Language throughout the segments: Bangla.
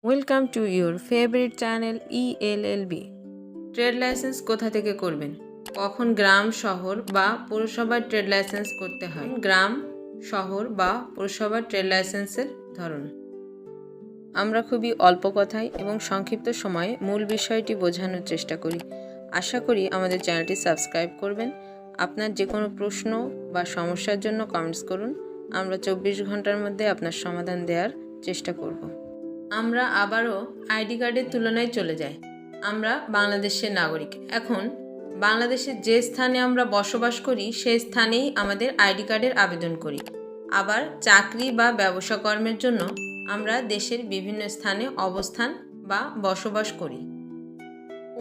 Welcome to your favourite channel ELLB। Trade licence কোথা থেকে করবেন, কখন গ্রাম, শহর বা পৌরসভার ট্রেড লাইসেন্স করতে হয়, গ্রাম, শহর বা পৌরসভার ট্রেড লাইসেন্সের ধরন। আমরা খুবই অল্প কথায় এবং সংক্ষিপ্ত সময়ে মূল বিষয়টি বোঝানোর চেষ্টা করি। আশা করি আমাদের চ্যানেলটি সাবস্ক্রাইব করবেন। আপনার যে কোনো প্রশ্ন বা সমস্যার জন্য কমেন্টস করুন, আমরা 24 ঘন্টার মধ্যে আপনার সমাধান দেওয়ার চেষ্টা করব। আমরা আবারও আইডি কার্ডের তুলনায় চলে যাই। আমরা বাংলাদেশের নাগরিক। এখন বাংলাদেশের যে স্থানে আমরা বসবাস করি সেই স্থানেই আমাদের আইডি কার্ডের আবেদন করি। আবার চাকরি বা ব্যবসা কর্মের জন্য আমরা দেশের বিভিন্ন স্থানে অবস্থান বা বসবাস করি।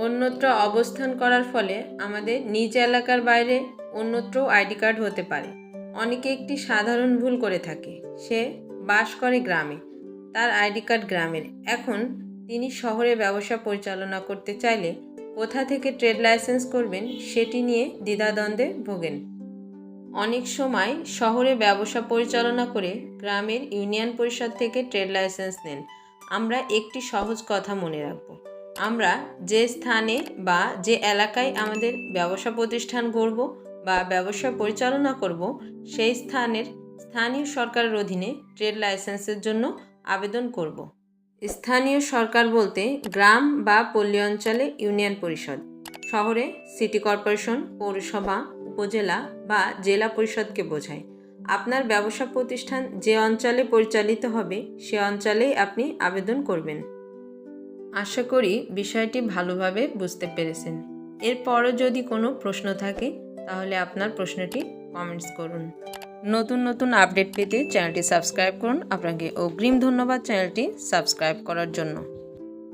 অন্যত্র অবস্থান করার ফলে আমাদের নিজ এলাকার বাইরে অন্যত্রও আইডি কার্ড হতে পারে। অনেকে একটি সাধারণ ভুল করে থাকে, সে বাস করে গ্রামে, তার আইডি কার্ড গ্রামের। এখন তিনি শহরে ব্যবসা পরিচালনা করতে চাইলে কোথা থেকে ট্রেড লাইসেন্স করবেন সেটি নিয়ে দ্বিধাদ্বন্দ্বে ভোগেন। অনেক সময় শহরে ব্যবসা পরিচালনা করে গ্রামের ইউনিয়ন পরিষদ থেকে ট্রেড লাইসেন্স নেন। আমরা একটি সহজ কথা মনে রাখব, আমরা যে স্থানে বা যে এলাকায় আমাদের ব্যবসা প্রতিষ্ঠান গড়ব বা ব্যবসা পরিচালনা করব সেই স্থানের স্থানীয় সরকারের অধীনে ট্রেড লাইসেন্সের জন্য আবেদন করব। স্থানীয় সরকার বলতে গ্রাম বা পল্লী অঞ্চলে ইউনিয়ন পরিষদ, শহরে সিটি কর্পোরেশন, পৌরসভা, উপজেলা বা জেলা পরিষদকে বোঝায়। আপনার ব্যবসা প্রতিষ্ঠান যে অঞ্চলে পরিচালিত হবে সে অঞ্চলেই আপনি আবেদন করবেন। আশা করি বিষয়টি ভালোভাবে বুঝতে পেরেছেন। এরপরও যদি কোনো প্রশ্ন থাকে তাহলে আপনার প্রশ্নটি কমেন্টস করুন। নতুন নতুন আপডেট পেতে চ্যানেলটি সাবস্ক্রাইব করুন। আপনাকে অগ্রিম ধন্যবাদ চ্যানেলটি সাবস্ক্রাইব করার জন্য।